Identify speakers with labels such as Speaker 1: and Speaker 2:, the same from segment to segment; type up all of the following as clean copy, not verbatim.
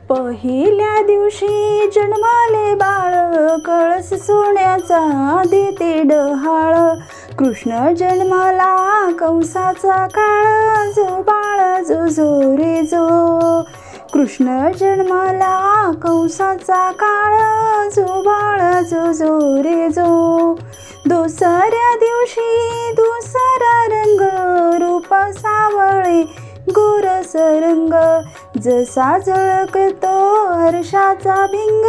Speaker 1: पहिल्या दिवशी जन्माले बाळ, कळस सोन्याचा देते डहाळ. कृष्ण जन्माला कंसाचा काळ, जो बाळ जो जो रे जो. कृष्ण जन्माला कंसाचा काळ, जो बाळ जो जो रे जो. दुसऱ्या दिवशी दुसरा रंग, रूप सावळे गोरस रंग. जसा झळकतो हर्षाचा भिंग,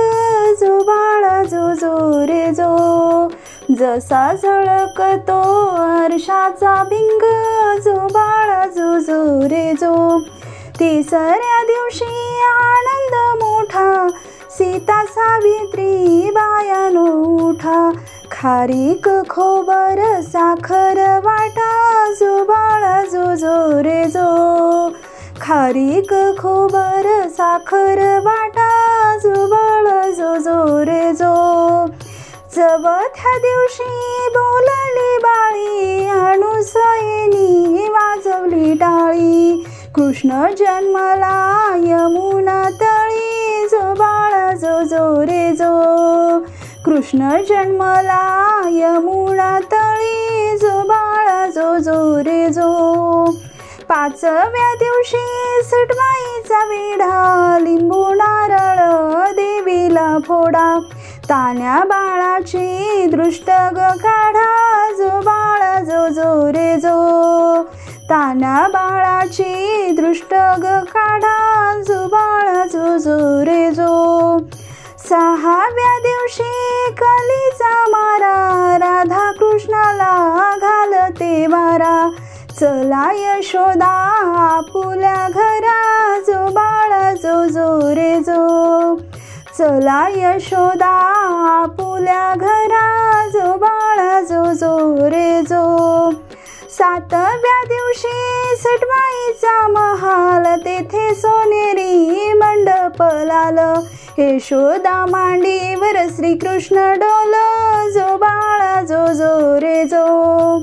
Speaker 1: जो बाळा जो जो रे जो. जसा झळकतो हर्षाचा भिंग, जो बाळा जो जो रे जो. तिसऱ्या दिवशी आनंद मोठा, सीता सावित्री बायानो उठा. खारीक खोबर साखर वाटा, जो बाळा जो जो रे जो. खारीक खोबर साखर वाटा, जो बाळा जो जो रे जो. चौथ्या दिवशी बोलली बाळी, अनुसयेनी वाजवली टाळी. कृष्ण जन्मला यमुना तळी, जो बाळा जो जो रे जो. कृष्ण जन्मला यमुना तळी, जो बाळा जो जो रे जो. पाचव्या दिवशी सटवाईचा वेढा, लिंबू नारळ देवीला फोडा. तान्या बाळाची दृष्ट ग काढा, जो बाळा जो जो रे जो. तान्या बाळाची दृष्ट ग काढा, जो बाळा जो जो रे जो. सहाव्या दिवशी कलीचा मारा, राधा कृष्णाला घालते वारा. चला यशोदा आपुल्या घरा, जो बाळा जो जो रे जो. चला यशोदा आपुल्या घरा, जो बाळा जो जो रे जो. सातव्या दिवशी सटवाईचा महाल, तेथे सोनेरी मंडप लाल. यशोदा मांडीवर श्रीकृष्ण डोल, जो बाळा जो जो रे जो.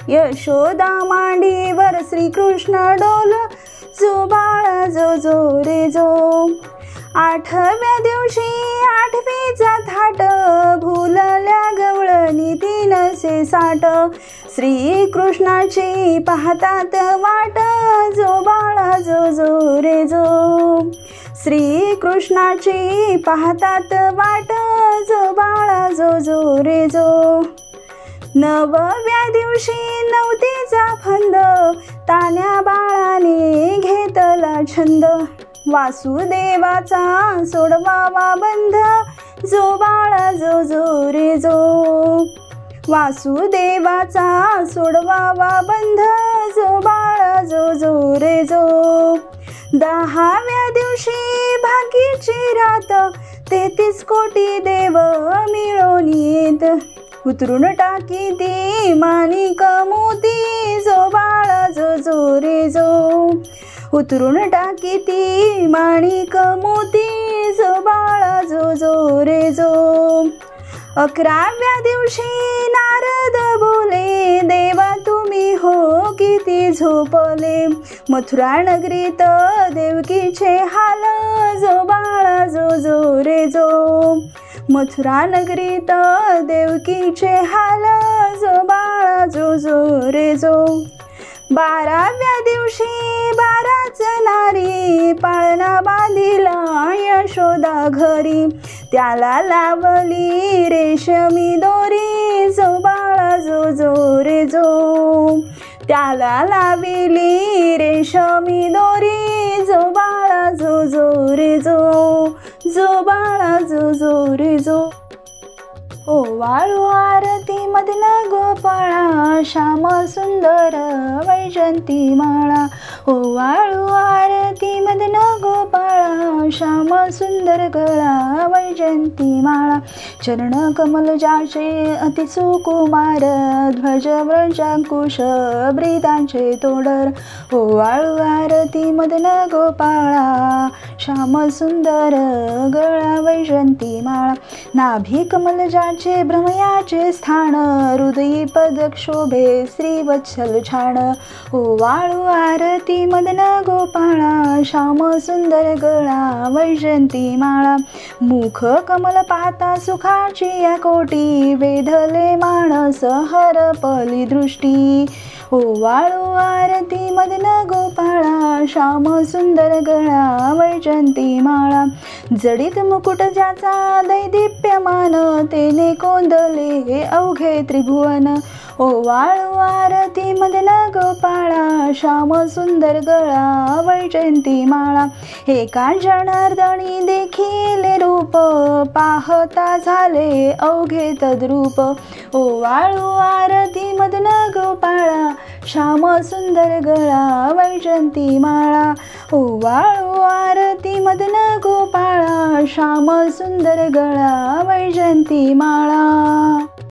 Speaker 1: यशोदा मांडीवर श्रीकृष्ण डोल, जो बाळा जो जो रे जो. आठव्या दिवशी आठवीचा थाट, भुलल्या गवळणी तीनसे साठ. श्रीकृष्णाची पाहतात वाट, जो बाळा जो जो रे जो. श्रीकृष्णाची पाहतात वाट, जो बाळा जो जो रे जो. नवव्या दिवशी नवतीचा फंद, तान्या बाळाने घेतला छंद. वासुदेवाचा सोडवावा बंध, जो बाळा जो जो रे जो. वासुदेवाचा सोडवावा बंध, जो बाळा जो जो रे जो. दहाव्या दिवशी भागीची रात, 33 कोटी देव मिळून येत. उतरून टाकी ती माणिक मोती, जो बाळा जो जो रे जो. उतरून टाकी ती माणिक मोती, जो बाळा जो जो रे जो. 11व्या दिवशी नारद बोले, देवा तुम्ही हो किती झोपले. मथुरा नगरीत देवकीचे हाल, जो बाळा जो जो रे जो. मथुरा नगरीत देवकीचे हाल, जो बाळा जो जो रे जो. 12व्या दिवशी 12च नारी, पाळणा बांधिला यशोदा घरी. त्याला लावली रेशमी दोरी, जो बाळा जो जो रे जो. त्याला लाविली रेशमी दोरी, जो बाळा जो जो रे जो. जो बाळा जो जो रे जो. ओवाळू आरती मदन गोपाळा, श्याम सुंदर वैजंती माळा. ओवाळू आरती मदन गोपाळा, श्याम सुंदर गळा वैजंती माळा. चरण कमल जाचे अति सुकुमार, ध्वज व्रजांकुश ब्रीदांचे तोडर. ओवाळू आरती मदन गोपाळा, श्याम सुंदर गळा वैजंती माळा. नाभी कमल जाचे भ्रमयाचे स्थान, हृदयी पदक शोभे श्रीवत्सल छान. ओवाळू आरती मदन गोपाळा, श्याम सुंदर गळा वैजयंती माळा। मुख कमल पाहता सुखाची या कोटी, वेधले मानस हरपली दृष्टी। ओवाळू आरती मदन गोपाळा, श्याम सुंदर गळा वैजयंती माळा। जडित मुकुट ज्याचा दैदिप्यमान, तेने कोंदले अवघे त्रिभुवन। ओवाळू आरती मदन गोपाळा, श्याम सुंदर गळा वैजयंती माळा। एका जनार्दनी देखिले रूप, पाहता झाले अवघे तद्रूप। ओवाळू आरती मदन गोपाळा, श्याम सुंदर गळा वैजयंती माळा। ओवाळू आरती मदन गोपाळा, श्याम सुंदर गळा वैजयंती माळा।